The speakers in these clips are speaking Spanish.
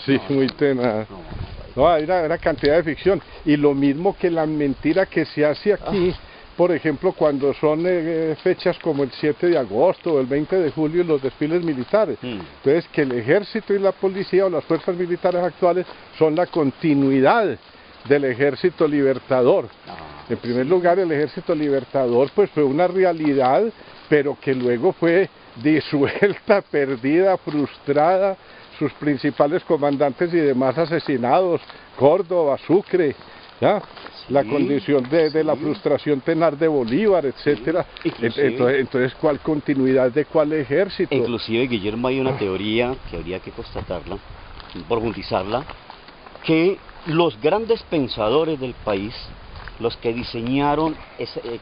Sí, muy tenaz. No, hay una cantidad de ficción. Y lo mismo que la mentira que se hace aquí, por ejemplo, cuando son fechas como el 7 de agosto o el 20 de julio, los desfiles militares. Entonces, que el ejército y la policía o las fuerzas militares actuales son la continuidad del ejército libertador. En primer lugar, el ejército libertador pues fue una realidad, pero que luego fue disuelta, perdida, frustrada, sus principales comandantes y demás asesinados, Córdoba, Sucre, ¿ya? La condición de la frustración tenaz de Bolívar, etcétera. Entonces, ¿cuál continuidad de cuál ejército? Inclusive, Guillermo, hay una teoría que habría que constatarla, profundizarla, que los grandes pensadores del país, los que diseñaron,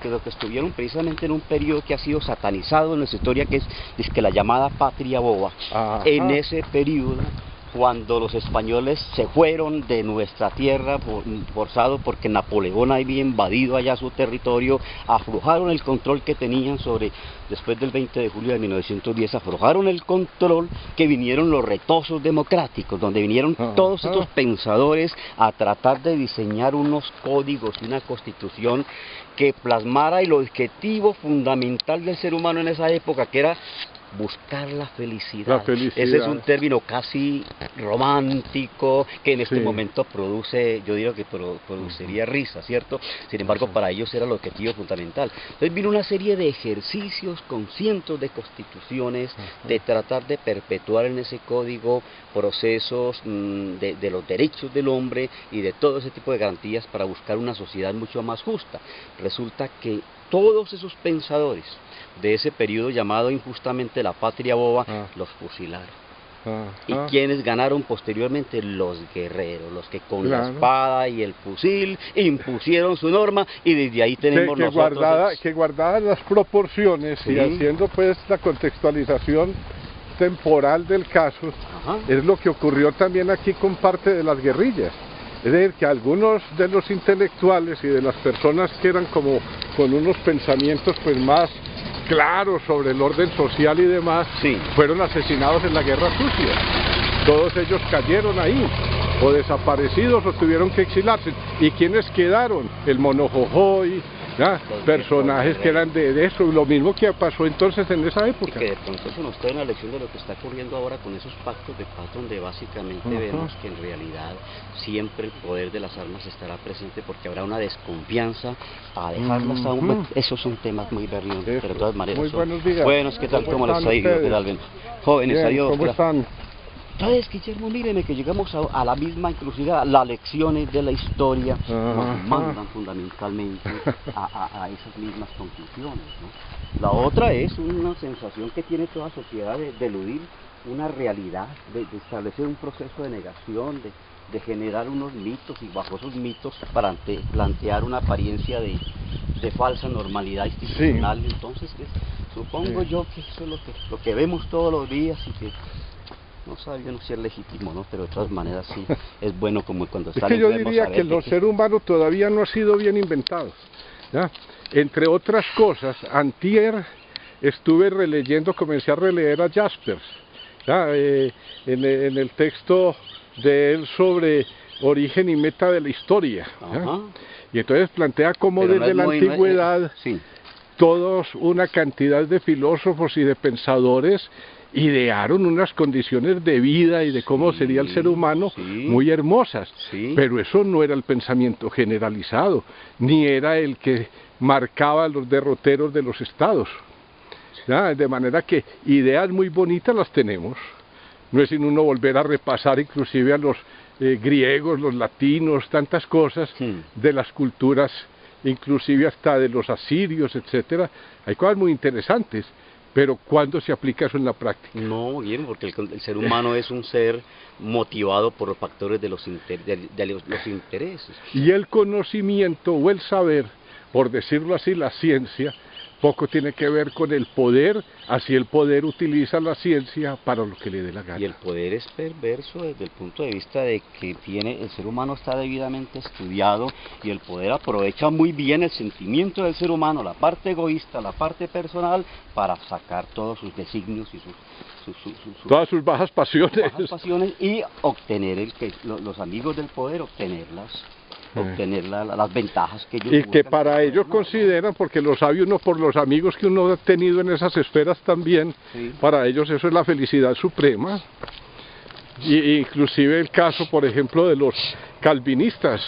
que los que estuvieron precisamente en un periodo que ha sido satanizado en nuestra historia, que es que la llamada patria boba, en ese periodo, cuando los españoles se fueron de nuestra tierra forzados porque Napoleón había invadido allá su territorio, aflojaron el control que tenían después del 20 de julio de 1910, aflojaron el control, que vinieron los retosos democráticos, donde vinieron todos estos pensadores a tratar de diseñar unos códigos y una constitución que plasmara el objetivo fundamental del ser humano en esa época, que era buscar la felicidad. Ese es un término casi romántico que en este momento produce, yo digo que produciría risa, ¿cierto? Sin embargo, para ellos era el objetivo fundamental. Entonces vino una serie de ejercicios con cientos de constituciones de tratar de perpetuar en ese código procesos de los derechos del hombre y de todo ese tipo de garantías para buscar una sociedad mucho más justa. Resulta que todos esos pensadores de ese periodo llamado injustamente la patria boba, los fusilaron. ¿Y quiénes ganaron posteriormente? Los guerreros, los que con la espada y el fusil impusieron su norma, y desde ahí tenemos nosotros... Que guardadas las proporciones y haciendo pues la contextualización temporal del caso, es lo que ocurrió también aquí con parte de las guerrillas. Es decir, que algunos de los intelectuales y de las personas que eran como con unos pensamientos pues más claros sobre el orden social y demás, fueron asesinados en la Guerra Sucia. Todos ellos cayeron ahí, o desaparecidos, o tuvieron que exilarse. ¿Y quiénes quedaron? El Mono Jojoy, personajes que eran de eso, lo mismo que pasó entonces en esa época. Y que de pronto se nos trae una lección de lo que está ocurriendo ahora con esos pactos de paz, donde básicamente vemos que en realidad siempre el poder de las armas estará presente, porque habrá una desconfianza a dejarlas a un... Esos son temas muy berriondos, pero de todas maneras... Muy buenos días. Buenos, ¿qué tal? ¿Cómo les ha ido? ¿Qué tal? Jóvenes, bien, adiós. ¿cómo están? Entonces, Guillermo, míreme que llegamos a la misma, inclusive a las lecciones de la historia nos mandan fundamentalmente a esas mismas conclusiones, ¿no? La otra es una sensación que tiene toda sociedad de eludir una realidad, de establecer un proceso de negación, de generar unos mitos, y bajo esos mitos plantear una apariencia de falsa normalidad institucional. Entonces, supongo yo que eso es lo que vemos todos los días, y que no sabe yo no si es legítimo, ¿no? Pero de todas maneras sí es bueno, como cuando es que yo diría que el ser humano todavía no ha sido bien inventado, ¿ya? Entre otras cosas, antier estuve comencé a releer a Jaspers, ¿ya? En el texto de él sobre origen y meta de la historia, ¿ya? Y entonces plantea cómo desde la antigüedad todos una cantidad de filósofos y de pensadores idearon unas condiciones de vida y de cómo sería el ser humano muy hermosas, pero eso no era el pensamiento generalizado, ni era el que marcaba los derroteros de los estados, ¿ya? De manera que ideas muy bonitas las tenemos, no es sino uno volver a repasar inclusive a los griegos, los latinos, tantas cosas de las culturas, inclusive hasta de los asirios, etcétera. Hay cosas muy interesantes. Pero ¿cuándo se aplica eso en la práctica? No, bien, porque el ser humano es un ser motivado por los factores de los intereses. Y el conocimiento o el saber, por decirlo así, la ciencia, poco tiene que ver con el poder, así el poder utiliza la ciencia para lo que le dé la gana. Y el poder es perverso desde el punto de vista de que el ser humano está debidamente estudiado y el poder aprovecha muy bien el sentimiento del ser humano, la parte egoísta, la parte personal, para sacar todos sus designios y todas sus bajas pasiones. Y obtener los amigos del poder, obtener las ventajas que ellos y que buscan, para ellos consideran, porque lo sabe uno por los amigos que uno ha tenido en esas esferas también, sí. Para ellos eso es la felicidad suprema. Y inclusive el caso, por ejemplo, de los calvinistas,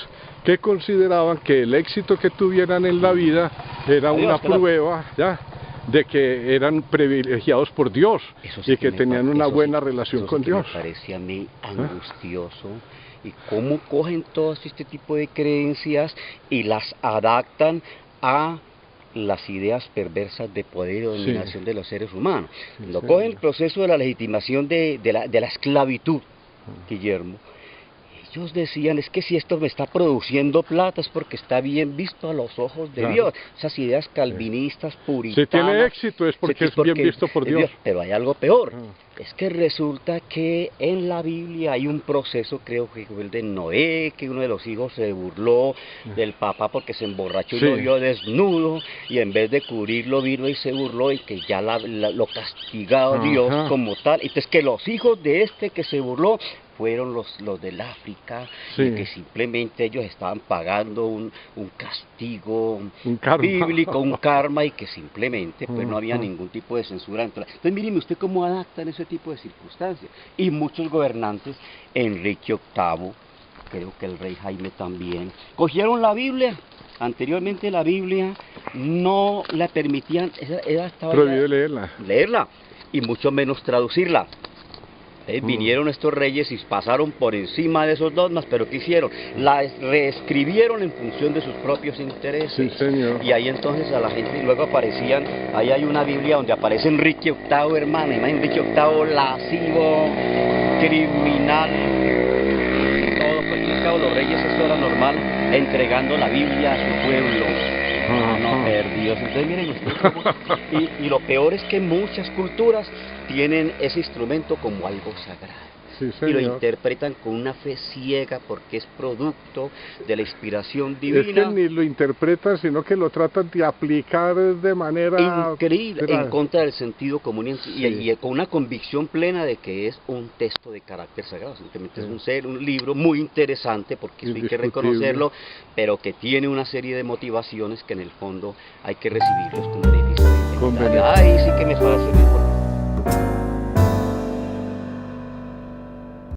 que consideraban que el éxito que tuvieran en la vida era una prueba, ¿ya?, de que eran privilegiados por Dios y que tenían una buena relación con Dios. Me parece a mí angustioso. Y cómo cogen todo este tipo de creencias y las adaptan a las ideas perversas de poder y dominación de los seres humanos. Cuando cogen el proceso de la legitimación de la esclavitud, Guillermo, ellos decían, es que si esto me está produciendo plata es porque está bien visto a los ojos de Dios. Esas ideas calvinistas, puritanas. Si tiene éxito es porque es bien visto por Dios. Pero hay algo peor. Es que resulta que en la Biblia hay un proceso, creo que fue el de Noé, que uno de los hijos se burló del papá porque se emborrachó y lo vio desnudo, y en vez de cubrirlo vino y se burló, y que ya lo castigaba Dios como tal. Entonces que los hijos de este que se burló fueron los del África, y que simplemente ellos estaban pagando un castigo bíblico, un karma, y que simplemente pues no había ningún tipo de censura. Entonces míreme usted cómo adaptan ese tipo de circunstancias. Y muchos gobernantes, Enrique VIII, creo que el rey Jaime también, cogieron la Biblia. Anteriormente la Biblia no la permitían, estaba prohibido leerla, y mucho menos traducirla. Vinieron estos reyes y pasaron por encima de esos dogmas, pero ¿qué hicieron? La reescribieron en función de sus propios intereses. Sí, señor. Y ahí entonces a la gente, y luego aparecían, ahí hay una Biblia donde aparece Enrique VIII, hermano, Enrique VIII lascivo, criminal, y todo, pues al cabo los reyes, eso era normal, entregando la Biblia a su pueblo. No, perdidos. Entonces miren ustedes, y lo peor es que muchas culturas tienen ese instrumento como algo sagrado. Sí, y lo interpretan con una fe ciega porque es producto de la inspiración divina. Es que ni lo interpretan, sino que lo tratan de aplicar de manera increíble, en contra del sentido común y con una convicción plena de que es un texto de carácter sagrado. Simplemente es un libro muy interesante, porque eso hay que reconocerlo, pero que tiene una serie de motivaciones que en el fondo hay que recibirlos con beneficio. Ahí sí que me parece mejor.